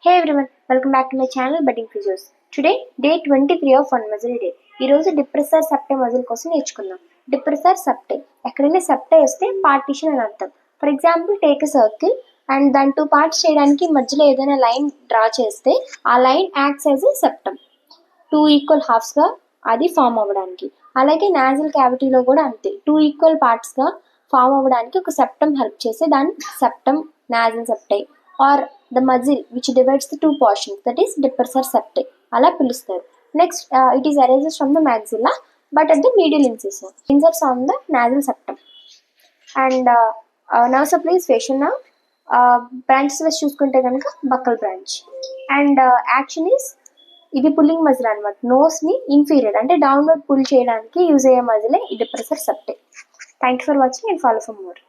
Hey everyone, welcome back to my channel Budding Physios. Today, day 23 of One Muscle Day. ఈ రోజు డిప్రెసర్ సబ్టై muscle కోసం నేర్చుకుందాం. డిప్రెసర్ సబ్టై ఎక్కడైనా సబ్టై వస్తే పార్టీషన్ అని అర్థం. For example take a circle and దాని 2 పార్ట్స్ చేయడానికి మధ్యలో ఏదైనా లైన్ డ్రా చేస్తే ఆ line acts as a septum. 2 equal హాఫ్స్గా అది ఫామ్ అవ్వడానికి. అలాగే నాజల్ క్యావిటీలో కూడా అంతే, 2 ఈక్వల్ పార్ట్స్గా ఫామ్ అవ్వడానికి ఒక సెప్టమ్ హెల్ప్ చేస్తే దాన్ని septum nasal septi or the muscle which divides the 2 portions, that is depressor septai ala pilustaru. Next, it is arises from the maxilla but at the medial incisor inserts on the nasal septum and now supplies facial nerve. Branches was చూసుకుంటే కనుక buccal branch and action is ఇది pulling muscle అన్నమాట. Nose ని inferior అంటే downward pull చేయడానికి use అయ్యే మజిలే ఈ depressor septi. Thank you for watching and follow for more.